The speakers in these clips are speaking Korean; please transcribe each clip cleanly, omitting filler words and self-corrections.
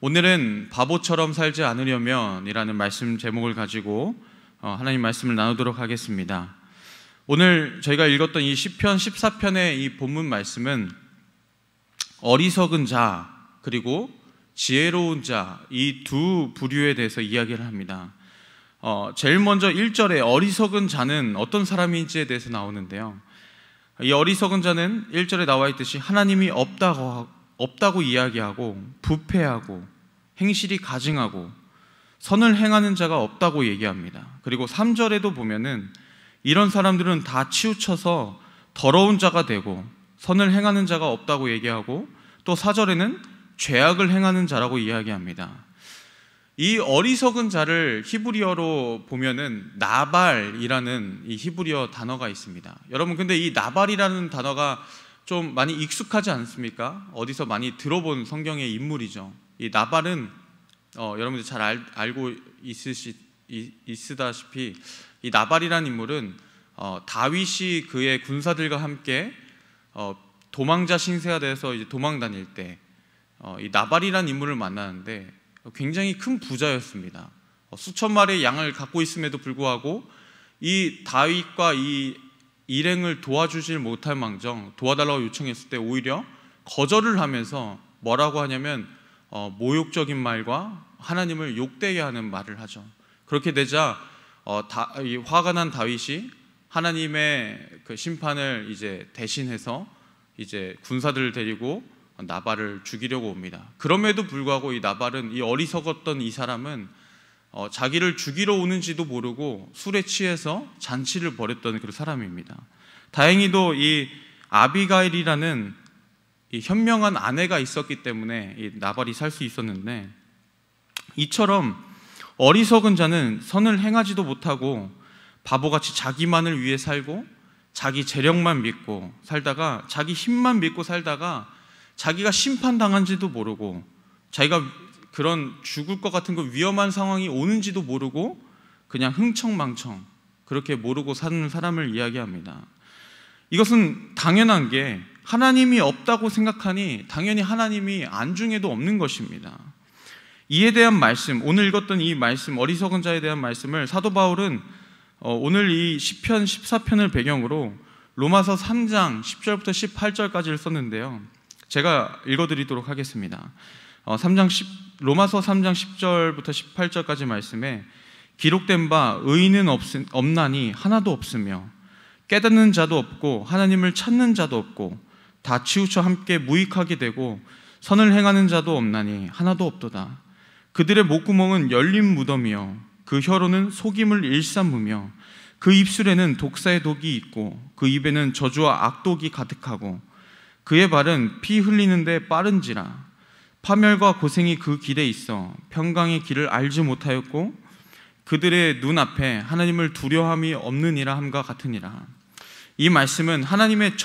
오늘은 바보처럼 살지 않으려면 이라는 말씀 제목을 가지고 하나님 말씀을 나누도록 하겠습니다. 오늘 저희가 읽었던 이 시편 14편의 이 본문 말씀은 어리석은 자 그리고 지혜로운 자 이 두 부류에 대해서 이야기를 합니다. 제일 먼저 1절에 어리석은 자는 어떤 사람인지에 대해서 나오는데요, 이 어리석은 자는 1절에 나와 있듯이 하나님이 없다고 이야기하고 부패하고 행실이 가증하고 선을 행하는 자가 없다고 얘기합니다. 그리고 3절에도 보면은 이런 사람들은 다 치우쳐서 더러운 자가 되고 선을 행하는 자가 없다고 얘기하고, 또 4절에는 죄악을 행하는 자라고 이야기합니다. 이 어리석은 자를 히브리어로 보면은 나발이라는 이 히브리어 단어가 있습니다. 여러분, 근데 이 나발이라는 단어가 좀 많이 익숙하지 않습니까? 어디서 많이 들어본 성경의 인물이죠. 이 나발은 여러분들 잘 알고 있으다시피 이 나발이라는 인물은 다윗이 그의 군사들과 함께 도망자 신세가 돼서 이제 도망 다닐 때 이 나발이라는 인물을 만나는데 굉장히 큰 부자였습니다. 수천 마리의 양을 갖고 있음에도 불구하고 이 다윗과 이 일행을 도와주질 못할 망정 도와달라고 요청했을 때 오히려 거절을 하면서 뭐라고 하냐면 모욕적인 말과 하나님을 욕되게 하는 말을 하죠. 그렇게 되자 화가 난 다윗이 하나님의 그 심판을 이제 대신해서 이제 군사들을 데리고 나발을 죽이려고 옵니다. 그럼에도 불구하고 이 나발은, 이 어리석었던 이 사람은 자기를 죽이러 오는지도 모르고 술에 취해서 잔치를 벌였던 그런 사람입니다. 다행히도 이 아비가일이라는 이 현명한 아내가 있었기 때문에 이 나발이 살 수 있었는데, 이처럼 어리석은 자는 선을 행하지도 못하고 바보같이 자기만을 위해 살고 자기 재력만 믿고 살다가, 자기 힘만 믿고 살다가 자기가 심판당한지도 모르고, 자기가 그런 죽을 것 같은 그 위험한 상황이 오는지도 모르고 그냥 흥청망청 그렇게 모르고 사는 사람을 이야기합니다. 이것은 당연한 게, 하나님이 없다고 생각하니 당연히 하나님이 안중에도 없는 것입니다. 이에 대한 말씀, 오늘 읽었던 이 말씀, 어리석은 자에 대한 말씀을 사도 바울은 오늘 이 시편 14편을 배경으로 로마서 3장 10절부터 18절까지를 썼는데요, 제가 읽어드리도록 하겠습니다. 로마서 3장 10절부터 18절까지 말씀에 기록된 바 의인은 없나니 하나도 없으며 깨닫는 자도 없고 하나님을 찾는 자도 없고 다 치우쳐 함께 무익하게 되고 선을 행하는 자도 없나니 하나도 없도다. 그들의 목구멍은 열린 무덤이요 그 혀로는 속임을 일삼으며 그 입술에는 독사의 독이 있고 그 입에는 저주와 악독이 가득하고 그의 발은 피 흘리는데 빠른지라. 파멸과 고생이 그 길에 있어 평강의 길을 알지 못하였고 그들의 눈앞에 하나님을 두려움이 없느니라 함과 같으니라. 이 말씀은 하나님의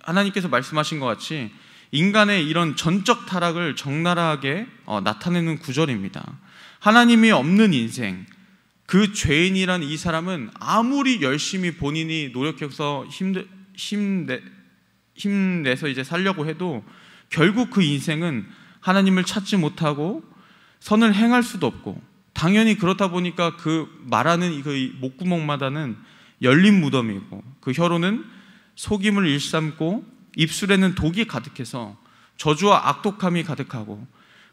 하나님께서 말씀하신 것 같이 인간의 이런 전적 타락을 적나라하게 나타내는 구절입니다. 하나님이 없는 인생, 그 죄인이란 이 사람은 아무리 열심히 본인이 노력해서 힘내서 이제 살려고 해도 결국 그 인생은 하나님을 찾지 못하고 선을 행할 수도 없고, 당연히 그렇다 보니까 그 말하는 그 목구멍마다는 열린 무덤이고 그 혀로는 속임을 일삼고 입술에는 독이 가득해서 저주와 악독함이 가득하고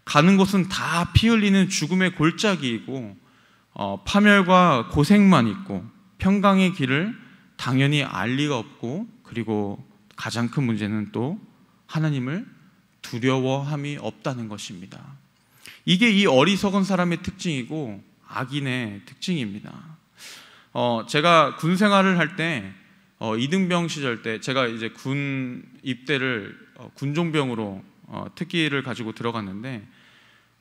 가는 곳은 다 피 흘리는 죽음의 골짜기이고 파멸과 고생만 있고 평강의 길을 당연히 알 리가 없고, 그리고 가장 큰 문제는 또 하나님을 두려워함이 없다는 것입니다. 이게 이 어리석은 사람의 특징이고 악인의 특징입니다. 제가 군 생활을 할 때 이등병 시절 때 제가 이제 군 입대를 군종병으로 특기를 가지고 들어갔는데,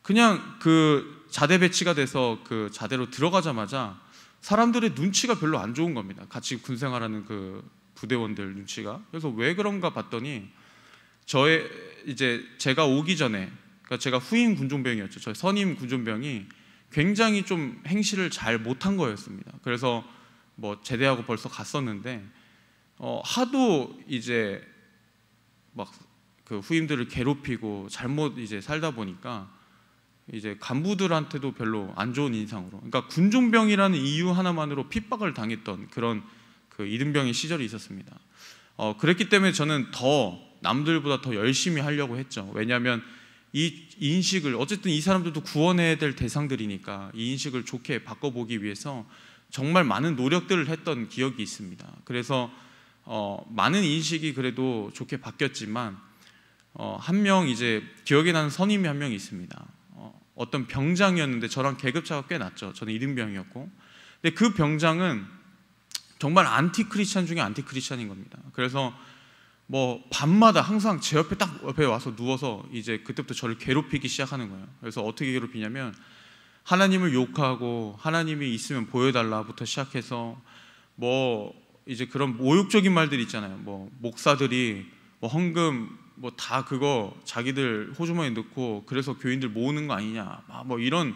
그냥 그 자대 배치가 돼서 그 자대로 들어가자마자 사람들의 눈치가 별로 안 좋은 겁니다. 같이 군 생활하는 그 부대원들 눈치가. 그래서 왜 그런가 봤더니 제가 오기 전에, 그러니까 제가 후임 군종병이었죠. 저희 선임 군종병이 굉장히 좀 행실을 잘 못한 거였습니다. 그래서 뭐 제대하고 벌써 갔었는데 하도 이제 막 그 후임들을 괴롭히고 잘못 이제 살다 보니까 이제 간부들한테도 별로 안 좋은 인상으로, 그러니까 군종병이라는 이유 하나만으로 핍박을 당했던 그런 그 이등병의 시절이 있었습니다. 그랬기 때문에 저는 더 남들보다 더 열심히 하려고 했죠. 왜냐하면 이 인식을, 어쨌든 이 사람들도 구원해야 될 대상들이니까 이 인식을 좋게 바꿔보기 위해서 정말 많은 노력들을 했던 기억이 있습니다. 그래서 많은 인식이 그래도 좋게 바뀌었지만 한 명 이제 기억에 나는 선임이 한 명 있습니다. 어떤 병장이었는데 저랑 계급차가 꽤 났죠. 저는 이등병이었고, 근데 그 병장은 정말 안티 크리스찬 중에 안티 크리스찬인 겁니다. 그래서 뭐 밤마다 항상 제 옆에 딱 옆에 와서 누워서 이제 그때부터 저를 괴롭히기 시작하는 거예요. 그래서 어떻게 괴롭히냐면 하나님을 욕하고 하나님이 있으면 보여달라부터 시작해서 뭐 이제 그런 모욕적인 말들 있잖아요. 뭐 목사들이 뭐 헌금 뭐 다 그거 자기들 호주머니에 넣고 그래서 교인들 모으는 거 아니냐, 뭐 이런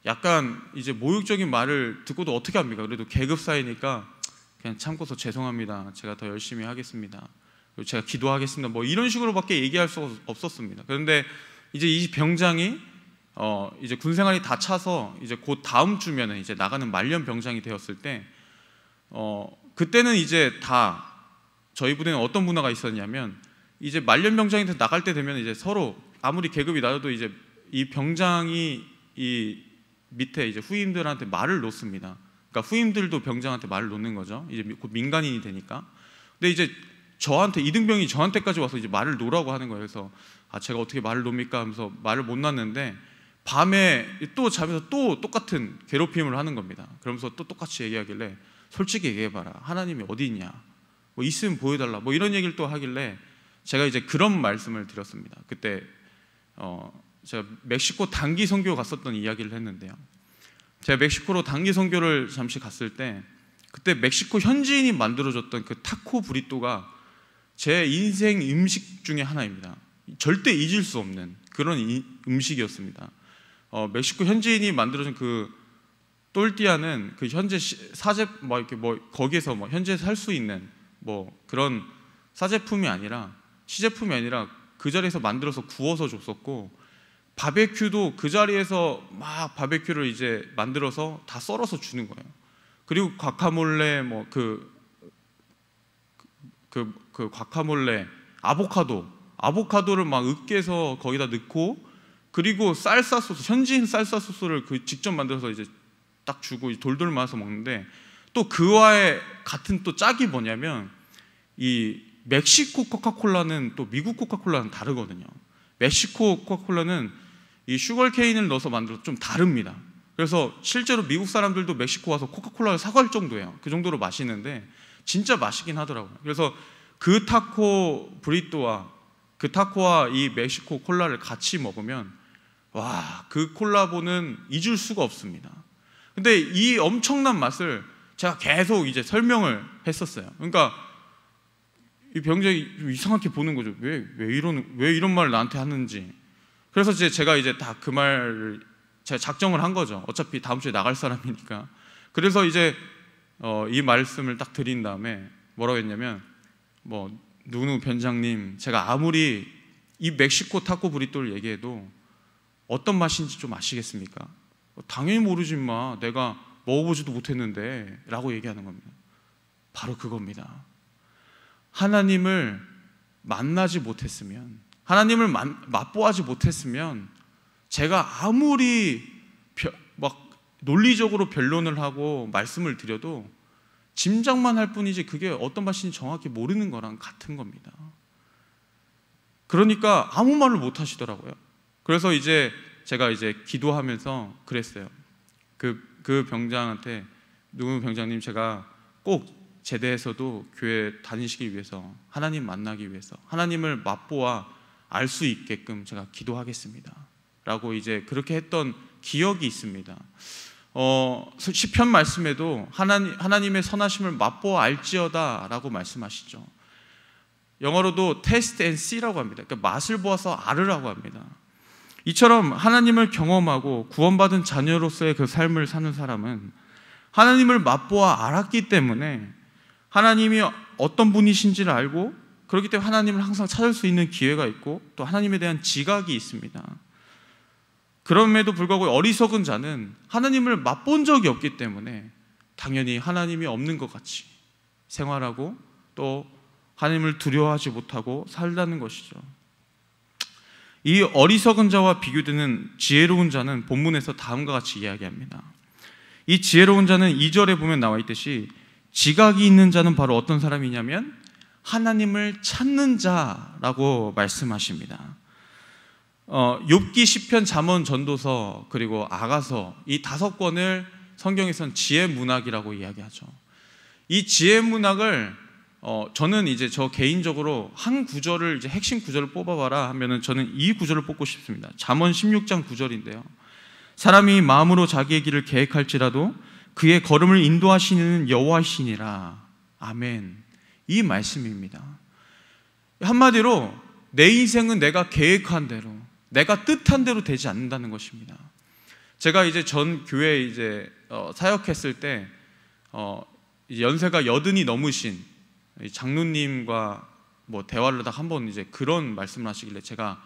약간 이제 모욕적인 말을 듣고도 어떻게 합니까? 그래도 계급 사이니까 그냥 참고서 죄송합니다, 제가 더 열심히 하겠습니다, 그리고 제가 기도하겠습니다, 뭐 이런 식으로밖에 얘기할 수 없었습니다. 그런데 이제 이 병장이 이제 군 생활이 다 차서 이제 곧 다음 주면은 이제 나가는 말년 병장이 되었을 때 그때는 이제 다 저희 부대는 어떤 문화가 있었냐면 이제 말년 병장이 나갈 때 되면 이제 서로 아무리 계급이 낮아도 이제 이 병장이 이 밑에 이제 후임들한테 말을 놓습니다. 그러니까 후임들도 병장한테 말을 놓는 거죠. 이제 곧 민간인이 되니까. 근데 이제 저한테 이등병이 저한테까지 와서 이제 말을 놓으라고 하는 거예요. 그래서 제가 어떻게 말을 놓습니까 하면서 말을 못 놨는데 밤에 또 자면서 또 똑같은 괴롭힘을 하는 겁니다. 그러면서 또 똑같이 얘기하길래 솔직히 얘기해봐라, 하나님이 어디 있냐, 뭐 있으면 보여달라, 뭐 이런 얘기를 또 하길래 제가 이제 그런 말씀을 드렸습니다. 그때 제가 멕시코 단기 선교 갔었던 이야기를 했는데요. 제가 멕시코로 단기 선교를 잠시 갔을 때 그때 멕시코 현지인이 만들어줬던 그 타코 브리또가 제 인생 음식 중에 하나입니다. 절대 잊을 수 없는 그런 음식이었습니다. 멕시코 현지인이 만들어준 그 똘띠아는 그 현재 사제 뭐 이렇게 뭐 거기에서 뭐 현재 살 수 있는 뭐 그런 사제품이 아니라 시제품이 아니라 그 자리에서 만들어서 구워서 줬었고, 바베큐도 그 자리에서 막 바베큐를 이제 만들어서 다 썰어서 주는 거예요. 그리고 과카몰레 뭐 그 과카몰레 아보카도를 막 으깨서 거기다 넣고, 그리고 쌀사 소스, 현지인 쌀사 소스를 그 직접 만들어서 이제 딱 주고 돌돌 말아서 먹는데, 또 그와의 같은 또 짝이 뭐냐면 이 멕시코 코카콜라는 또 미국 코카콜라는 다르거든요. 멕시코 코카콜라는 이 슈거케인을 넣어서 만들어서 좀 다릅니다. 그래서 실제로 미국 사람들도 멕시코 와서 코카콜라를 사갈 정도예요. 그 정도로 마시는데 진짜 맛있긴 하더라고요. 그래서 그 타코 브리또와 그 타코와 이 멕시코 콜라를 같이 먹으면 와, 그 콜라보는 잊을 수가 없습니다. 근데 이 엄청난 맛을 제가 계속 이제 설명을 했었어요. 그러니까 이 병장이 좀 이상하게 보는 거죠. 왜 이런 말을 나한테 하는지. 그래서 제가 이제 다 그 말을 제가 작정을 한 거죠. 어차피 다음 주에 나갈 사람이니까. 그래서 이제 이 말씀을 딱 드린 다음에 뭐라고 했냐면, 뭐 누구 변장님, 제가 아무리 이 멕시코 타코 브리또를 얘기해도 어떤 맛인지 좀 아시겠습니까? 당연히 모르지 마, 내가 먹어보지도 못했는데 라고 얘기하는 겁니다. 바로 그겁니다. 하나님을 만나지 못했으면, 하나님을 맛보아지 못했으면 제가 아무리 막 논리적으로 변론을 하고 말씀을 드려도 짐작만 할 뿐이지 그게 어떤 맛인지 정확히 모르는 거랑 같은 겁니다. 그러니까 아무 말을 못 하시더라고요. 그래서 이제 제가 이제 기도하면서 그랬어요. 그 병장한테, 누구 병장님, 제가 꼭 제대에서도 교회 다니시기 위해서, 하나님 만나기 위해서, 하나님을 맛보아 알 수 있게끔 제가 기도하겠습니다 라고 이제 그렇게 했던 기억이 있습니다. 시편 말씀에도 하나님의 선하심을 맛보아 알지어다 라고 말씀하시죠. 영어로도 taste and see라고 합니다. 그러니까 맛을 보아서 알으라고 합니다. 이처럼 하나님을 경험하고 구원받은 자녀로서의 그 삶을 사는 사람은 하나님을 맛보아 알았기 때문에 하나님이 어떤 분이신지를 알고 그렇기 때문에 하나님을 항상 찾을 수 있는 기회가 있고 또 하나님에 대한 지각이 있습니다. 그럼에도 불구하고 어리석은 자는 하나님을 맛본 적이 없기 때문에 당연히 하나님이 없는 것 같이 생활하고 또 하나님을 두려워하지 못하고 살다는 것이죠. 이 어리석은 자와 비교되는 지혜로운 자는 본문에서 다음과 같이 이야기합니다. 이 지혜로운 자는 2절에 보면 나와 있듯이 지각이 있는 자는 바로 어떤 사람이냐면 하나님을 찾는 자라고 말씀하십니다. 욥기, 시편, 잠언, 전도서 그리고 아가서 이 5권을 성경에서는 지혜 문학이라고 이야기하죠. 이 지혜 문학을 저는 이제 저 개인적으로 한 구절을 이제 핵심 구절을 뽑아봐라 하면은 저는 이 구절을 뽑고 싶습니다. 잠언 16장 9절인데요. 사람이 마음으로 자기의 길을 계획할지라도 그의 걸음을 인도하시는 여호와시니라. 아멘. 이 말씀입니다. 한마디로 내 인생은 내가 계획한 대로, 내가 뜻한 대로 되지 않는다는 것입니다. 제가 이제 전 교회에 이제 사역했을 때 연세가 80이 넘으신 장로님과 뭐 대화를 하다가 한번 이제 그런 말씀을 하시길래 제가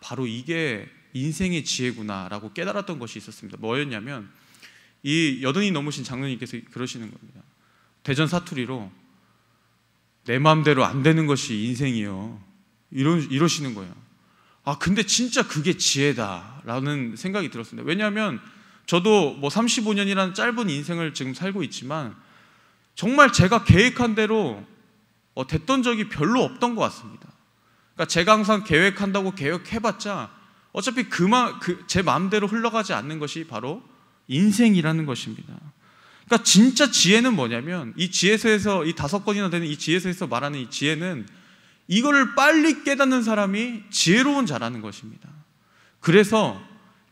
바로 이게 인생의 지혜구나라고 깨달았던 것이 있었습니다. 뭐였냐면 이 80이 넘으신 장로님께서 그러시는 겁니다. 대전 사투리로 내 마음대로 안 되는 것이 인생이요, 이러시는 거예요. 근데 진짜 그게 지혜다라는 생각이 들었습니다. 왜냐하면 저도 뭐 35년이라는 짧은 인생을 지금 살고 있지만 정말 제가 계획한 대로 됐던 적이 별로 없던 것 같습니다. 그러니까 제가 항상 계획한다고 계획해봤자 어차피 제 마음대로 흘러가지 않는 것이 바로 인생이라는 것입니다. 그러니까 진짜 지혜는 뭐냐면 이 지혜서에서 이 5권이나 되는 이 지혜서에서 말하는 이 지혜는 이거를 빨리 깨닫는 사람이 지혜로운 자라는 것입니다. 그래서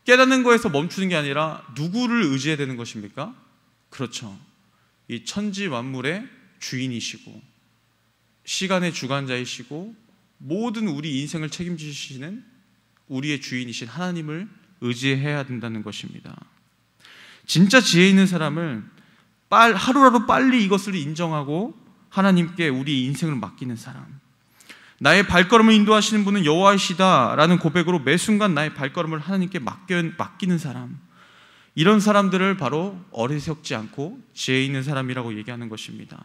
깨닫는 거에서 멈추는 게 아니라 누구를 의지해야 되는 것입니까? 그렇죠. 이 천지 만물의 주인이시고 시간의 주관자이시고 모든 우리 인생을 책임지시는 우리의 주인이신 하나님을 의지해야 된다는 것입니다. 진짜 지혜 있는 사람은 하루라도 빨리 이것을 인정하고 하나님께 우리 인생을 맡기는 사람, 나의 발걸음을 인도하시는 분은 여호와이시다라는 고백으로 매 순간 나의 발걸음을 하나님께 맡기는 사람, 이런 사람들을 바로 어리석지 않고 지혜 있는 사람이라고 얘기하는 것입니다.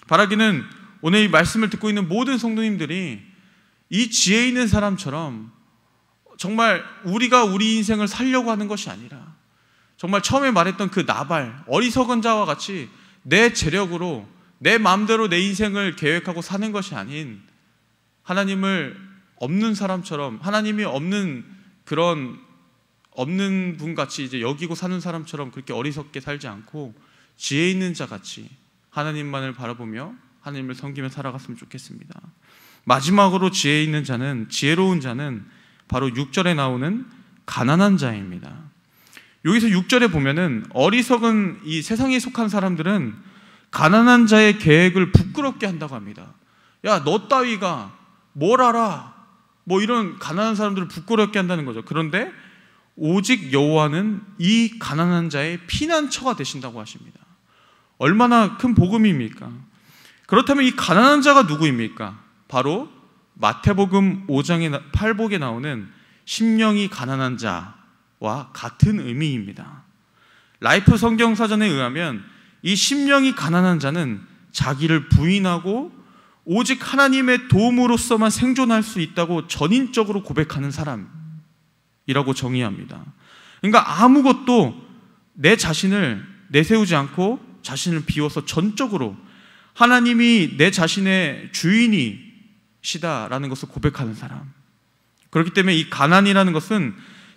바라기는 오늘 이 말씀을 듣고 있는 모든 성도님들이 이 지혜 있는 사람처럼 정말 우리가 우리 인생을 살려고 하는 것이 아니라 정말 처음에 말했던 그 나발, 어리석은 자와 같이 내 재력으로 내 마음대로 내 인생을 계획하고 사는 것이 아닌 하나님을 없는 사람처럼, 하나님이 없는 그런 없는 분 같이 이제 여기고 사는 사람처럼 그렇게 어리석게 살지 않고 지혜 있는 자 같이 하나님만을 바라보며 하나님을 섬기며 살아갔으면 좋겠습니다. 마지막으로 지혜 있는 자는, 지혜로운 자는 바로 6절에 나오는 가난한 자입니다. 여기서 6절에 보면은 어리석은 이 세상에 속한 사람들은 가난한 자의 계획을 부끄럽게 한다고 합니다. 야, 너 따위가 뭘 알아? 뭐 이런 가난한 사람들을 부끄럽게 한다는 거죠. 그런데 오직 여호와는 이 가난한 자의 피난처가 되신다고 하십니다. 얼마나 큰 복음입니까? 그렇다면 이 가난한 자가 누구입니까? 바로 마태복음 5장의 8복에 나오는 심령이 가난한 자와 같은 의미입니다. 라이프 성경사전에 의하면 이 심령이 가난한 자는 자기를 부인하고 오직 하나님의 도움으로서만 생존할 수 있다고 전인적으로 고백하는 사람이라고 정의합니다. 그러니까 아무것도 내 자신을 내세우지 않고 자신을 비워서 전적으로 하나님이 내 자신의 주인이시다라는 것을 고백하는 사람. 그렇기 때문에 이 가난이라는 것은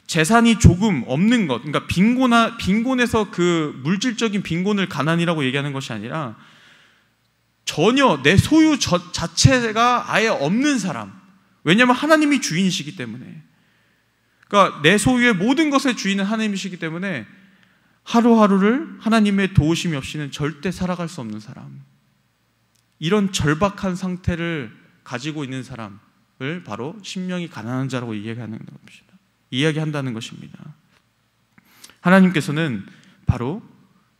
재산이 조금 없는 것, 그러니까 빈곤에서 그 물질적인 빈곤을 가난이라고 얘기하는 것이 아니라 전혀 내 소유 자체가 아예 없는 사람. 왜냐하면 하나님이 주인이시기 때문에. 그러니까 내 소유의 모든 것의 주인은 하나님이시기 때문에 하루하루를 하나님의 도우심이 없이는 절대 살아갈 수 없는 사람. 이런 절박한 상태를 가지고 있는 사람을 바로 심령이 가난한 자라고 이야기한다는 것입니다. 하나님께서는 바로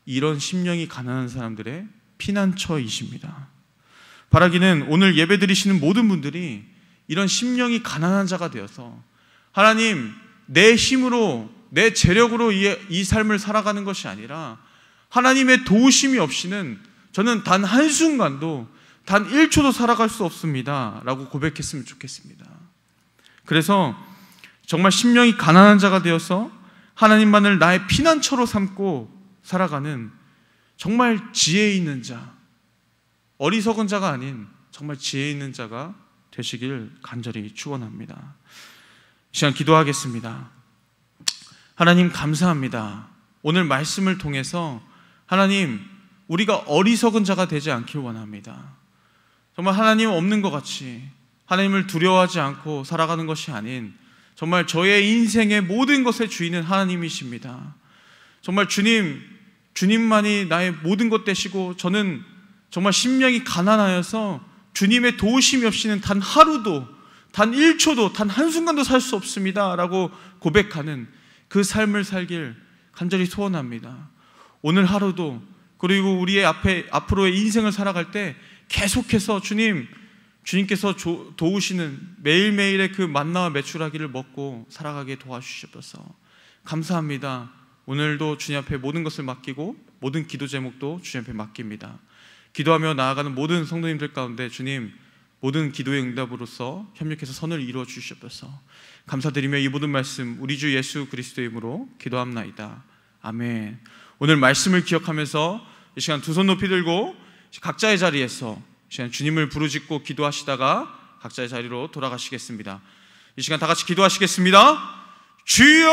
이런 심령이 가난한 사람들의 피난처이십니다. 바라기는 오늘 예배 드리시는 모든 분들이 이런 심령이 가난한 자가 되어서 하나님, 내 힘으로 내 재력으로 이 삶을 살아가는 것이 아니라 하나님의 도우심이 없이는 저는 단 한순간도 단 1초도 살아갈 수 없습니다 라고 고백했으면 좋겠습니다. 그래서 정말 심령이 가난한 자가 되어서 하나님만을 나의 피난처로 삼고 살아가는 정말 지혜 있는 자, 어리석은 자가 아닌 정말 지혜 있는 자가 되시길 간절히 축원합니다. 이 시간 기도하겠습니다. 하나님 감사합니다. 오늘 말씀을 통해서 하나님, 우리가 어리석은 자가 되지 않길 원합니다. 정말 하나님 없는 것 같이 하나님을 두려워하지 않고 살아가는 것이 아닌 정말 저의 인생의 모든 것의 주인은 하나님이십니다. 정말 주님만이 나의 모든 것 되시고 저는 정말 심령이 가난하여서 주님의 도우심이 없이는 단 하루도, 단 1초도, 단 한순간도 살 수 없습니다 라고 고백하는 그 삶을 살길 간절히 소원합니다. 오늘 하루도, 그리고 우리의 앞으로의 인생을 살아갈 때 계속해서 주님께서 도우시는 매일매일의 그 만나와 메추라기를 먹고 살아가게 도와주시옵소서. 감사합니다. 오늘도 주님 앞에 모든 것을 맡기고 모든 기도 제목도 주님 앞에 맡깁니다. 기도하며 나아가는 모든 성도님들 가운데 주님, 모든 기도의 응답으로서 협력해서 선을 이루어 주시옵소서. 감사드리며 이 모든 말씀 우리 주 예수 그리스도의 이름으로 기도합나이다. 아멘. 오늘 말씀을 기억하면서 이 시간 두 손 높이 들고 각자의 자리에서 이 시간 주님을 부르짖고 기도하시다가 각자의 자리로 돌아가시겠습니다. 이 시간 다 같이 기도하시겠습니다. 주여!